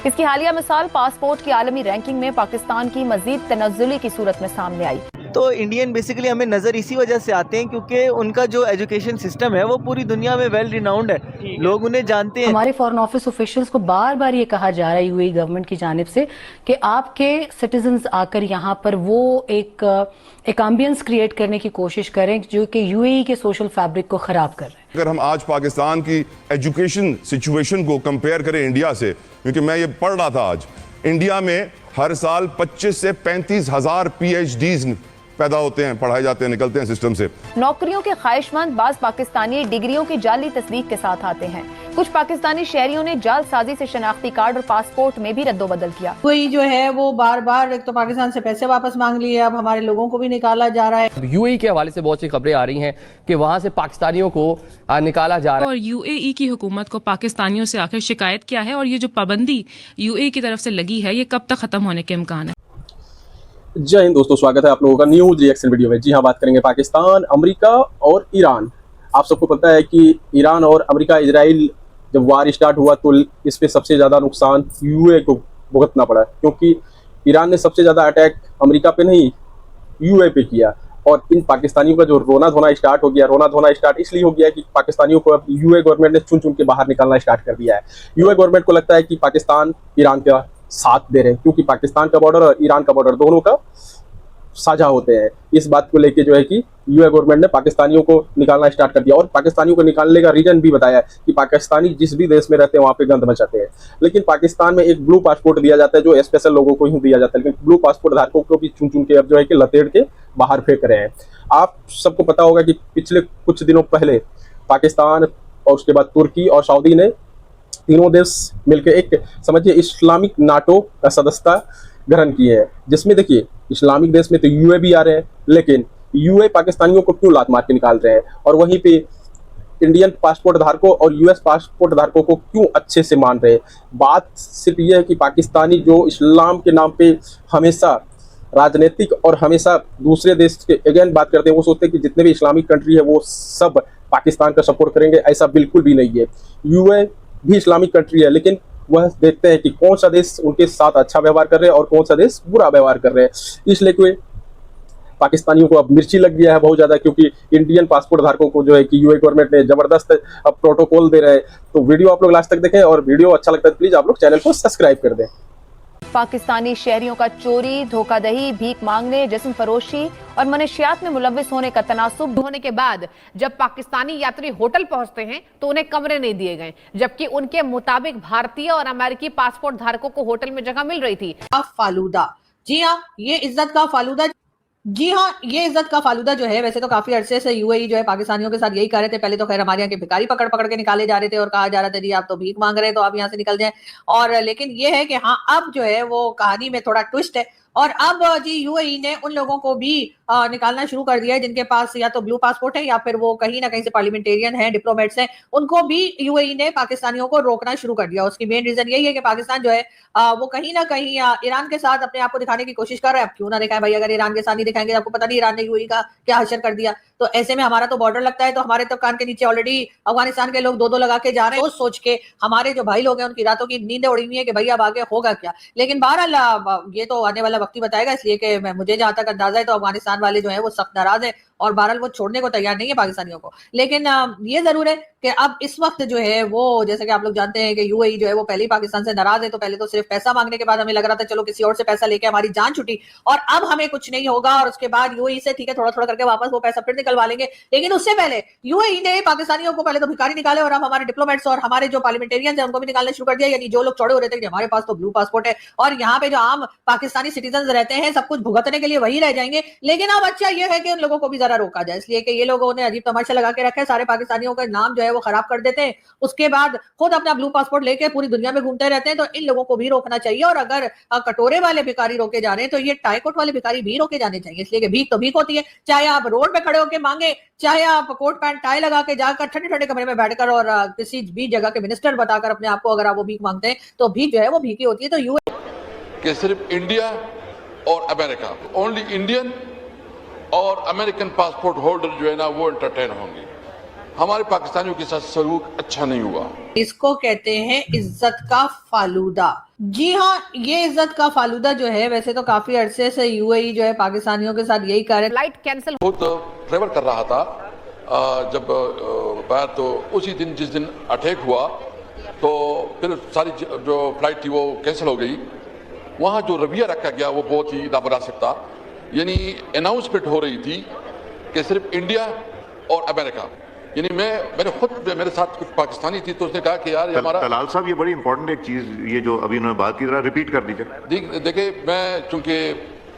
इसकी हालिया मिसाल पासपोर्ट की आलमी रैंकिंग में पाकिस्तान की मजीद तनज़्ज़ुली की सूरत में सामने आई। तो इंडियन बेसिकली हमें नज़र इसी वजह से आते हैं क्योंकि उनका जो एजुकेशन सिस्टम है वो पूरी दुनिया में वेल रिनाउंड है, लोग उन्हें जानते हैं। हमारे फॉरेन ऑफिस ऑफिशियल्स को बार बार ये कहा जा रहा है यूएई गवर्नमेंट की जानिब से कि आपके सिटीजन्स आकर यहाँ पर वो एक एम्बियंस क्रिएट करने की कोशिश करें जो कि यूएई के सोशल फैब्रिक को खराब कर रहे हैं। अगर हम आज पाकिस्तान की एजुकेशन सिचुएशन को कंपेयर करें इंडिया से, क्योंकि मैं ये पढ़ रहा था आज, इंडिया में हर साल 25 से 35 हजार PhDs पैदा होते हैं, पढ़ाए जाते हैं, निकलते हैं सिस्टम से। नौकरियों के ख्वाहिशमंद बाज पाकिस्तानी डिग्रियों की जाली तस्दीक के साथ आते हैं। कुछ पाकिस्तानी शहरियों ने जालसाजी से शनाख्ती कार्ड और पासपोर्ट में भी रद्दोबदल किया। कोई जो है वो बार बार एक तो पाकिस्तान से पैसे वापस मांग लिए, अब हमारे लोगों को भी निकाला जा रहा है। यूएई के हवाले से बहुत सी खबरें आ रही हैं कि वहां से पाकिस्तानियों को निकाला जा रहा है। और यूएई की हुकूमत को पाकिस्तानियों से आखिर शिकायत क्या है और ये जो पाबंदी यूएई की तरफ से लगी है ये कब तक खत्म होने के इम्कान है? जय हिंद दोस्तों, स्वागत है आप लोगों का न्यूज रिएक्शन वीडियो में। जी हाँ, बात करेंगे पाकिस्तान, अमेरिका और ईरान। आप सबको पता है कि ईरान और अमेरिका इजराइल जब वार स्टार्ट हुआ तो इस पे सबसे ज़्यादा नुकसान यूए को भुगतना पड़ा, क्योंकि ईरान ने सबसे ज़्यादा अटैक अमेरिका पे नहीं यूए पे किया। और इन पाकिस्तानियों का जो रोना धोना स्टार्ट हो गया, रोना धोना स्टार्ट इसलिए हो गया कि पाकिस्तानियों को अब यूए गवर्नमेंट ने चुन चुन के बाहर निकालना स्टार्ट कर दिया है। यूए गवर्नमेंट को लगता है कि पाकिस्तान ईरान का साथ दे रहे हैं, क्योंकि पाकिस्तान का बॉर्डर और ईरान का बॉर्डर दोनों का साझा होते हैं। इस बात को लेके जो है कि यूए गवर्नमेंट ने पाकिस्तानियों को निकालना स्टार्ट कर दिया, और पाकिस्तानियों को निकालने का रीजन भी बताया कि पाकिस्तानी जिस भी देश में रहते हैं वहाँ पे गंद मचाते हैं। लेकिन पाकिस्तान में एक ब्लू पासपोर्ट दिया जाता है जो स्पेशल लोगों को ही दिया जाता है, लेकिन ब्लू पासपोर्ट धारकों को भी चुन चुन के अब जो है कि लतेड़ के बाहर फेंक रहे हैं। आप सबको पता होगा कि पिछले कुछ दिनों पहले पाकिस्तान और उसके बाद तुर्की और सऊदी ने तीनों देश मिलकर एक समझिए इस्लामिक नाटो का सदस्यता ग्रहण की है, जिसमें देखिए इस्लामिक देश में तो यूए भी आ रहे हैं, लेकिन यूए पाकिस्तानियों को क्यों लात मार के निकाल रहे हैं, और वहीं पे इंडियन पासपोर्ट धारकों और यूएस पासपोर्ट धारकों को क्यों अच्छे से मान रहे हैं। बात सिर्फ यह है कि पाकिस्तानी जो इस्लाम के नाम पे हमेशा राजनीतिक और हमेशा दूसरे देश के अगेंस्ट बात करते हैं, वो सोचते हैं कि जितने भी इस्लामिक कंट्री है वो सब पाकिस्तान का सपोर्ट करेंगे। ऐसा बिल्कुल भी नहीं है। यूए भी इस्लामिक कंट्री है, लेकिन वह देखते हैं कि कौन सा देश उनके साथ अच्छा व्यवहार कर रहे हैं और कौन सा देश बुरा व्यवहार कर रहे हैं। इसलिए कोई पाकिस्तानियों को अब मिर्ची लग गया है बहुत ज्यादा, क्योंकि इंडियन पासपोर्ट धारकों को जो है कि यूए गवर्नमेंट ने जबरदस्त अब प्रोटोकॉल दे रहे हैं। तो वीडियो आप लोग लास्ट तक देखें, और वीडियो अच्छा लगता है तो प्लीज आप लोग चैनल को सब्सक्राइब कर दें। पाकिस्तानी शहरियों का चोरी, धोखाधड़ी, भीख मांगने, जिस्म फरोशी और मनशियात में मुलव्विस होने का तनासुब होने के बाद जब पाकिस्तानी यात्री होटल पहुंचते हैं तो उन्हें कमरे नहीं दिए गए, जबकि उनके मुताबिक भारतीय और अमेरिकी पासपोर्ट धारकों को होटल में जगह मिल रही थी। फालूदा, जी हाँ, ये इज्जत का फालूदा, जी हाँ, ये इज्जत का फालूदा जो है, वैसे तो काफी अरसे से यूएई जो है पाकिस्तानियों के साथ यही कर रहे थे। पहले तो खैर हमारे यहाँ के भिखारी पकड़ पकड़ के निकाले जा रहे थे और कहा जा रहा था जी आप तो भीख मांग रहे हैं तो आप यहाँ से निकल जाएं। और लेकिन ये है कि हाँ, अब जो है वो कहानी में थोड़ा ट्विस्ट है, और अब जी यूएई ने उन लोगों को भी निकालना शुरू कर दिया है जिनके पास या तो ब्लू पासपोर्ट है या फिर वो कहीं ना कहीं से पार्लियामेंटेरियन है, डिप्लोमेट्स हैं, उनको भी यूएई ने पाकिस्तानियों को रोकना शुरू कर दिया। उसकी मेन रीजन यही है कि पाकिस्तान जो है वो कहीं ना कहीं ईरान के साथ अपने आप को दिखाने की कोशिश कर रहा है। अब क्यों ना दिखाएं भाई, अगर ईरान के साथ नहीं दिखाएंगे, आपको पता नहीं ईरान ने यूएई का क्या हशर कर दिया। तो ऐसे में हमारा तो बॉर्डर लगता है, तो हमारे तो कान के नीचे ऑलरेडी अफगानिस्तान के लोग दो लगा के जा रहे हैं, सोच के हमारे जो भाई लोग हैं उनकी रातों की नींदें उड़ी हुई है कि भाई अब आगे होगा क्या। लेकिन बहरहाल ये तो आने वाला वक्त ही बताएगा, इसलिए कि मुझे जहां तक अंदाजा है तो अफगानिस्तान वाले जो है वो सख्त नाराज है और बहरहाल वो छोड़ने को तैयार नहीं है पाकिस्तानियों को। लेकिन ये जरूर है कि अब इस वक्त जो है वो, जैसे कि आप लोग जानते हैं कि यूएई जो है वो पहले ही पाकिस्तान से नाराज है। तो पहले तो सिर्फ पैसा मांगने के बाद हमें लग रहा था चलो किसी और से पैसा लेके हमारी जान छुटी, और अब हमें कुछ नहीं होगा, और उसके बाद यूएई से ठीक है थोड़ा थोड़ा करके वापस वो पैसा फिर निकलवा लेंगे। लेकिन उससे पहले यूएई ने पाकिस्तानियों को पहले तो भिखारी निकाले, और अब हमारे डिप्लोमेट्स और हमारे जो पार्लियामेंटेरियंस हैं उनको भी निकालना शुरू कर दिया। यानी जो लोग चौड़े हो रहे थे कि हमारे पास तो ब्लू पासपोर्ट है और यहाँ पे जो आम पाकिस्तानी सिटीजन रहते हैं सब कुछ भुगतने के लिए वही रह जाएंगे। लेकिन अब अच्छा ये है कि उन लोगों को भी जरा रोका जाए, इसलिए कि ये लोगों ने अजीब तमाशा लगा के रखा है, सारे पाकिस्तानियों का नाम जो है वो खराब कर देते हैं, उसके बाद खुद अपना ब्लू पासपोर्ट लेके पूरी दुनिया में घूमते रहते हैं। तो इन लोगों को भी रोकना चाहिए, और अगर कटोरे वाले भिखारी रोके जा रहे हैं तो ये टाईकोट वाले भिखारी भी रोके जाने चाहिए, इसलिए कि भीख तो भीख होती है, चाहे आप रोड पे खड़े होकर मांगे, चाहे आप कोट पैंट टाई लगा के जाकर ठंडे ठंडे कमरे में बैठकर और किसी भी जगह के मिनिस्टर बताकर अपने आप को अगर आप वो भीख मांगते हैं तो भीख जो है वो भीख ही होती है। तो यूए कि सिर्फ इंडिया और अमेरिका, ओनली इंडियन और अमेरिकन पासपोर्ट होल्डर जो है ना वो एंटरटेन होंगे। हमारे पाकिस्तानियों के साथ सलूक अच्छा नहीं हुआ। इसको कहते हैं इज्जत का फालूदा। जी हाँ, ये इज्जत का फालूदा जो है वैसे तो काफी अरसे से यूएई जो है पाकिस्तानियों के साथ यही कर रहे। फ्लाइट कैंसिल खुद ट्रेवल कर रहा था जब बाहर, तो उसी दिन जिस दिन अटैक हुआ तो फिर सारी जो फ्लाइट थी वो कैंसिल हो गई। वहाँ जो रवैया रखा गया वो बहुत ही नामुनासिब था। यानी अनाउंसमेंट हो रही थी कि सिर्फ इंडिया और अमेरिका, यानी मैंने खुद, मेरे साथ कुछ पाकिस्तानी थी तो उसने कहा कि यार हमारा तलाल साहब ये बड़ी इंपॉर्टेंट एक चीज़, ये जो अभी उन्होंने बात की जरा रिपीट कर दीजिए। देखिए, मैं चूंकि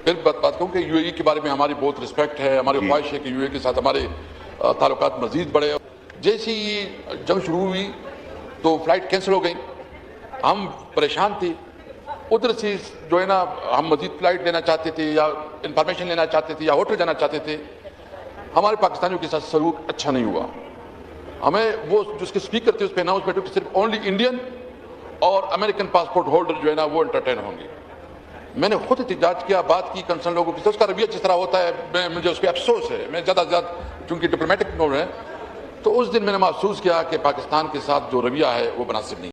फिर बात कहूँ कि यूएई के बारे में हमारी बहुत रिस्पेक्ट है, हमारी ख्वाहिश है कि यूएई के साथ हमारे ताल्लुकात मजीद बढ़े। जैसे ही जंग शुरू हुई तो फ्लाइट कैंसिल हो गई, हम परेशान थे। उधर से जो है ना हम मजीद फ्लाइट लेना चाहते थे या इंफॉर्मेशन लेना चाहते थे या होटल जाना चाहते थे, हमारे पाकिस्तानियों के साथ सलूक अच्छा नहीं हुआ। हमें वो जो उसके स्पीकर थे उस पर अनाउंसमेंट कि सिर्फ ओनली इंडियन और अमेरिकन पासपोर्ट होल्डर जो है ना वो एंटरटेन होंगे। मैंने खुद एहतजाज किया, बात की कंसर्न लोगों के साथ। उसका रवैया जिस तरह होता है मुझे उस पर अफसोस है। मैं ज़्यादा से ज़्यादा चूँकि डिप्लोमेटिक मोड है, तो उस दिन मैंने महसूस किया कि पाकिस्तान के साथ जो रवैया है वो मुनासिब नहीं।